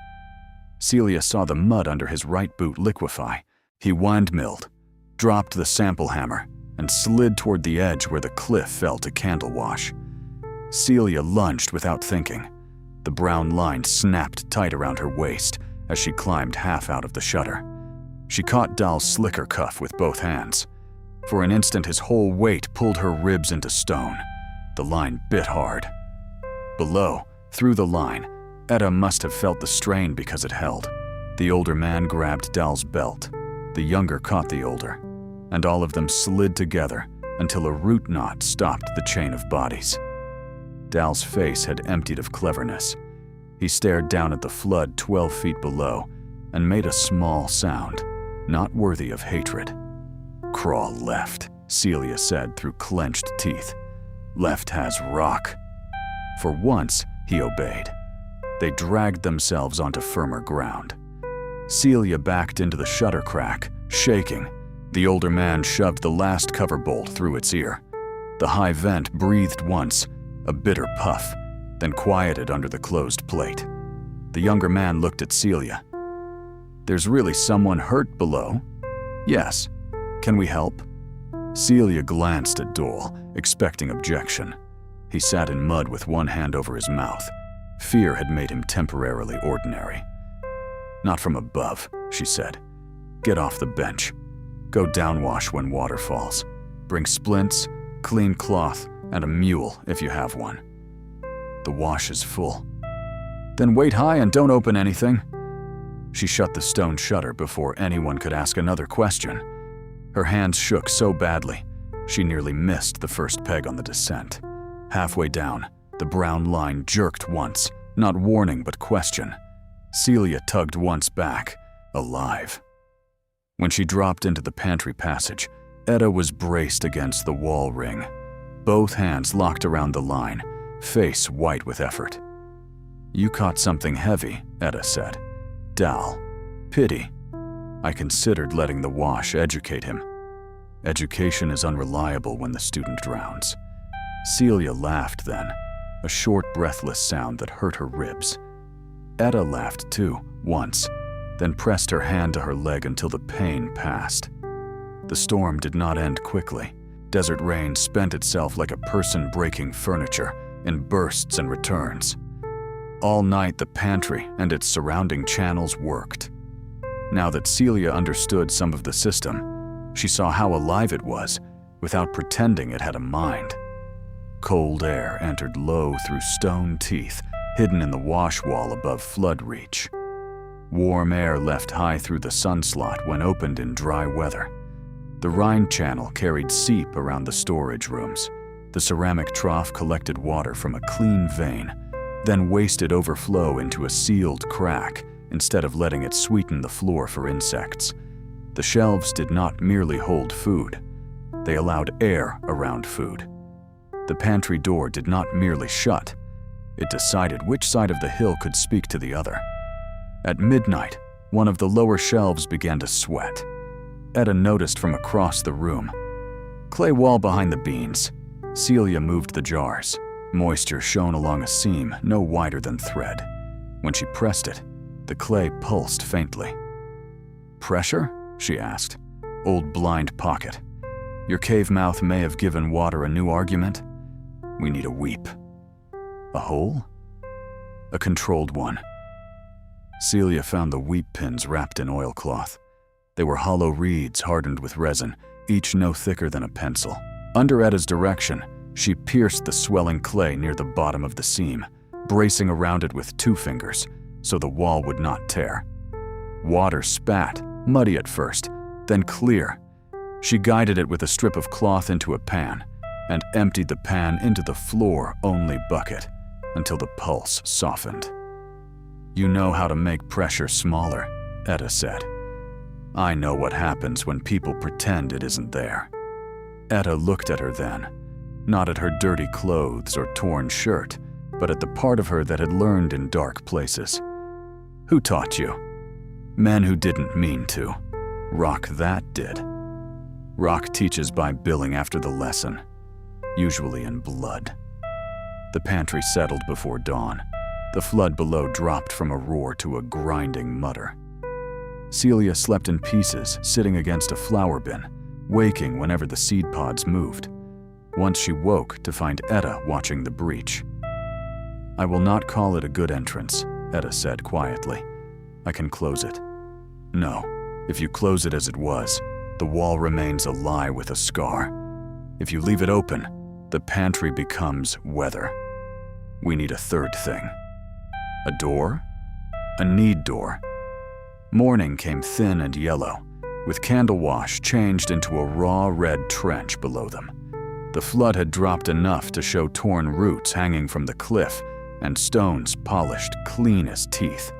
Celia saw the mud under his right boot liquefy. He windmilled, dropped the sample hammer, and slid toward the edge where the cliff fell to candle wash. Celia lunged without thinking. The brown line snapped tight around her waist as she climbed half out of the shutter. She caught Dahl's slicker cuff with both hands. For an instant, his whole weight pulled her ribs into stone. The line bit hard. Below, through the line, Etta must have felt the strain because it held. The older man grabbed Dahl's belt. The younger caught the older, and all of them slid together until a root knot stopped the chain of bodies. Dahl's face had emptied of cleverness. He stared down at the flood 12 feet below and made a small sound, not worthy of hatred. "Crawl left," Celia said through clenched teeth. "Left has rock." For once, he obeyed. They dragged themselves onto firmer ground. Celia backed into the shutter crack, shaking. The older man shoved the last cover bolt through its ear. The high vent breathed once, a bitter puff, then quieted under the closed plate. The younger man looked at Celia. "There's really someone hurt below?" "Yes. Can we help?" Celia glanced at Dole, expecting objection. He sat in mud with one hand over his mouth. Fear had made him temporarily ordinary. "Not from above," she said. "Get off the bench. Go downwash when water falls. Bring splints, clean cloth, and a mule if you have one. The wash is full." "Then wait high and don't open anything." She shut the stone shutter before anyone could ask another question. Her hands shook so badly, she nearly missed the first peg on the descent. Halfway down, the brown line jerked once, not warning but question. Celia tugged once back, alive. When she dropped into the pantry passage, Etta was braced against the wall ring. Both hands locked around the line, face white with effort. "You caught something heavy," Etta said. "Dahl. Pity." I considered letting the wash educate him. Education is unreliable when the student drowns. Celia laughed then, a short, breathless sound that hurt her ribs. Etta laughed too, once, then pressed her hand to her leg until the pain passed. The storm did not end quickly. Desert rain spent itself like a person breaking furniture, in bursts and returns. All night the pantry and its surrounding channels worked. Now that Celia understood some of the system, she saw how alive it was, without pretending it had a mind. Cold air entered low through stone teeth, hidden in the wash wall above flood reach. Warm air left high through the sun slot when opened in dry weather. The Rhine channel carried seep around the storage rooms. The ceramic trough collected water from a clean vein, then wasted overflow into a sealed crack instead of letting it sweeten the floor for insects. The shelves did not merely hold food. They allowed air around food. The pantry door did not merely shut. It decided which side of the hill could speak to the other. At midnight, one of the lower shelves began to sweat. Etta noticed from across the room. Clay wall behind the beans. Celia moved the jars. Moisture shone along a seam no wider than thread. When she pressed it, the clay pulsed faintly. "Pressure?" she asked. "Old blind pocket. Your cave mouth may have given water a new argument." We need a weep. A hole? A controlled one. Celia found the weep pins wrapped in oilcloth. They were hollow reeds hardened with resin, each no thicker than a pencil. Under Etta's direction, she pierced the swelling clay near the bottom of the seam, bracing around it with 2 fingers so the wall would not tear. Water spat, muddy at first, then clear. She guided it with a strip of cloth into a pan and emptied the pan into the floor-only bucket until the pulse softened. "You know how to make pressure smaller," Etta said. "I know what happens when people pretend it isn't there." Etta looked at her then, not at her dirty clothes or torn shirt, but at the part of her that had learned in dark places. "Who taught you?" "Men who didn't mean to. Rock that did. Rock teaches by billing after the lesson, usually in blood." The pantry settled before dawn. The flood below dropped from a roar to a grinding mutter. Celia slept in pieces, sitting against a flour bin, waking whenever the seed pods moved. Once she woke to find Etta watching the breach. "I will not call it a good entrance," Etta said quietly. "I can close it." "No, if you close it as it was, the wall remains a lie with a scar. If you leave it open, the pantry becomes weather. We need a third thing." "A door?" "A need door." Morning came thin and yellow, with candle wash changed into a raw red trench below them. The flood had dropped enough to show torn roots hanging from the cliff and stones polished clean as teeth.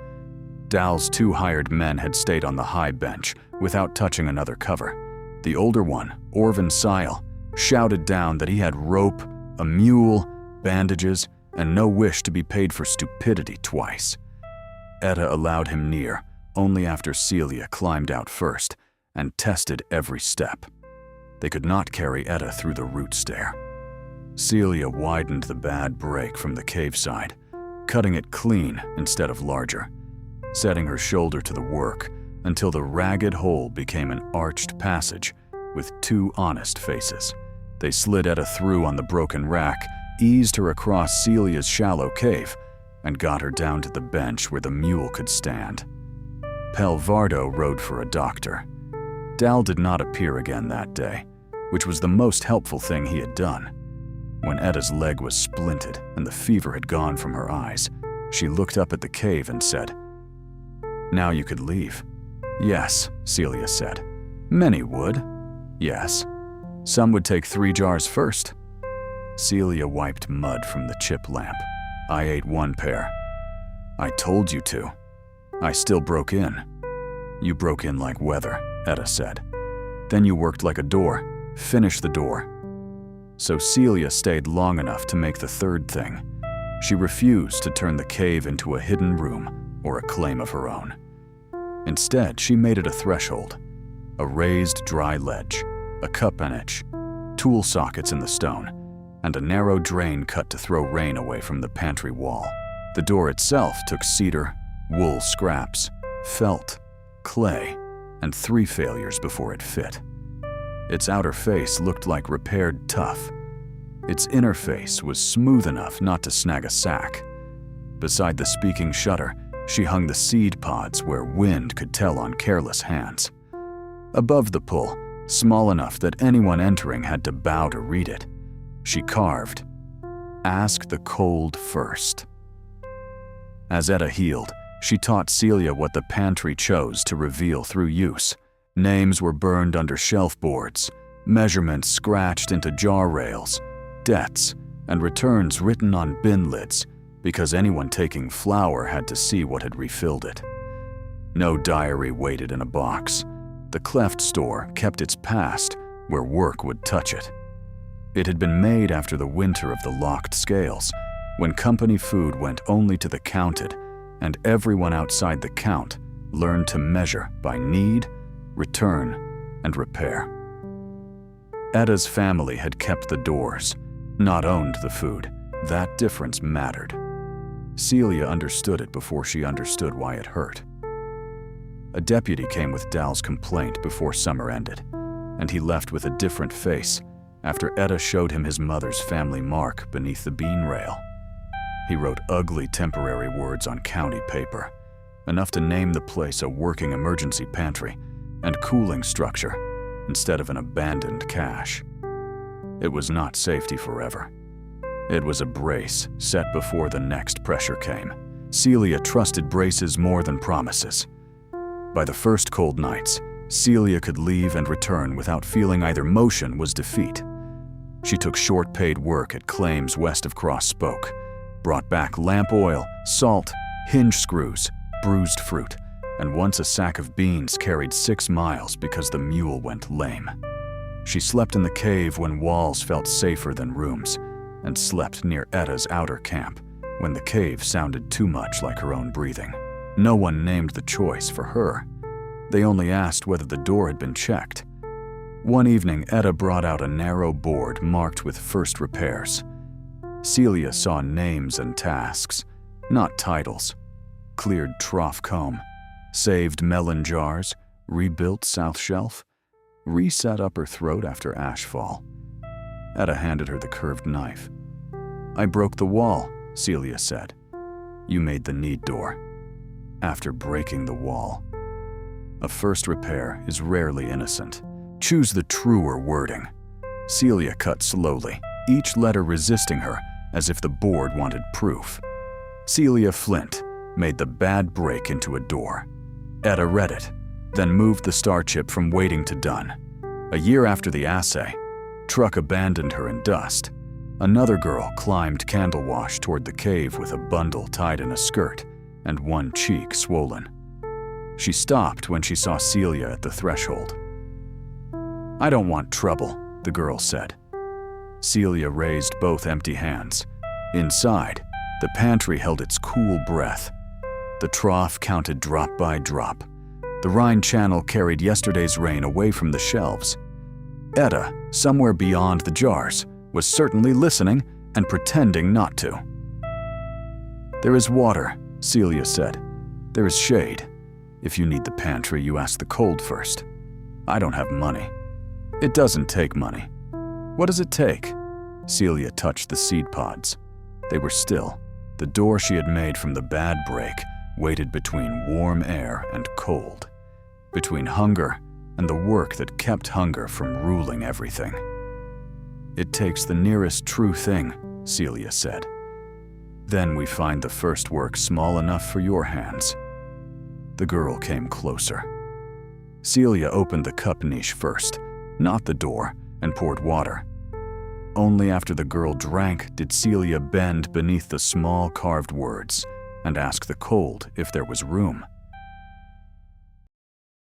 Dal's 2 hired men had stayed on the high bench without touching another cover. The older one, Orvin Sile, shouted down that he had rope, a mule, bandages, and no wish to be paid for stupidity twice. Etta allowed him near only after Celia climbed out first and tested every step. They could not carry Etta through the root stair. Celia widened the bad break from the cave side, cutting it clean instead of larger, setting her shoulder to the work until the ragged hole became an arched passage with 2 honest faces. They slid Etta through on the broken rack, eased her across Celia's shallow cave, and got her down to the bench where the mule could stand. Pelvardo rode for a doctor. Dal did not appear again that day, which was the most helpful thing he had done. When Etta's leg was splinted and the fever had gone from her eyes, she looked up at the cave and said, "Now you could leave." "Yes," Celia said. "Many would." "Yes. Some would take 3 jars first." Celia wiped mud from the chip lamp. "I ate 1 pair." "I told you to." "I still broke in." "You broke in like weather," Etta said. "Then you worked like a door. Finish the door." So Celia stayed long enough to make the third thing. She refused to turn the cave into a hidden room or a claim of her own. Instead, she made it a threshold, a raised dry ledge, a cup and itch, tool sockets in the stone, and a narrow drain cut to throw rain away from the pantry wall. The door itself took cedar, wool scraps, felt, clay, and 3 failures before it fit. Its outer face looked like repaired tuff. Its inner face was smooth enough not to snag a sack. Beside the speaking shutter, she hung the seed pods where wind could tell on careless hands. Above the pull, small enough that anyone entering had to bow to read it, she carved, "Ask the cold first." As Etta healed, she taught Celia what the pantry chose to reveal through use. Names were burned under shelf boards, measurements scratched into jar rails, debts and returns written on bin lids because anyone taking flour had to see what had refilled it. No diary waited in a box. The cleft store kept its past where work would touch it. It had been made after the winter of the locked scales, when company food went only to the counted, and everyone outside the count learned to measure by need, return, and repair. Etta's family had kept the doors, not owned the food. That difference mattered. Celia understood it before she understood why it hurt. A deputy came with Dal's complaint before summer ended, and he left with a different face, after Etta showed him his mother's family mark beneath the bean rail. He wrote ugly temporary words on county paper, enough to name the place a working emergency pantry and cooling structure instead of an abandoned cache. It was not safety forever. It was a brace set before the next pressure came. Celia trusted braces more than promises. By the first cold nights, Celia could leave and return without feeling either motion was defeat. She took short-paid work at claims west of Cross Spoke, brought back lamp oil, salt, hinge screws, bruised fruit, and once a sack of beans carried 6 miles because the mule went lame. She slept in the cave when walls felt safer than rooms, and slept near Etta's outer camp when the cave sounded too much like her own breathing. No one named the choice for her. They only asked whether the door had been checked. One evening, Etta brought out a narrow board marked with first repairs. Celia saw names and tasks, not titles. Cleared trough comb, saved melon jars, rebuilt south shelf, reset upper throat after ashfall. Etta handed her the curved knife. "I broke the wall," Celia said. "You made the need door." After breaking the wall. A first repair is rarely innocent. Choose the truer wording. Celia cut slowly, each letter resisting her as if the board wanted proof. Celia Flint made the bad break into a door. Etta read it, then moved the star chip from waiting to done. A year after the assay, truck abandoned her in dust. Another girl climbed Candle Wash toward the cave with a bundle tied in a skirt and one cheek swollen. She stopped when she saw Celia at the threshold. "I don't want trouble," the girl said. Celia raised both empty hands. Inside, the pantry held its cool breath. The trough counted drop by drop. The Rhine Channel carried yesterday's rain away from the shelves. Etta, somewhere beyond the jars, was certainly listening and pretending not to. "There is water," Celia said. "There is shade. If you need the pantry, you ask the cold first. I don't have money." "It doesn't take money." "What does it take?" Celia touched the seed pods. They were still. The door she had made from the bad break waited between warm air and cold, between hunger and the work that kept hunger from ruling everything. "It takes the nearest true thing," Celia said. "Then we find the first work small enough for your hands." The girl came closer. Celia opened the cup niche first, not the door, and poured water. Only after the girl drank did Celia bend beneath the small carved words and ask the cold if there was room.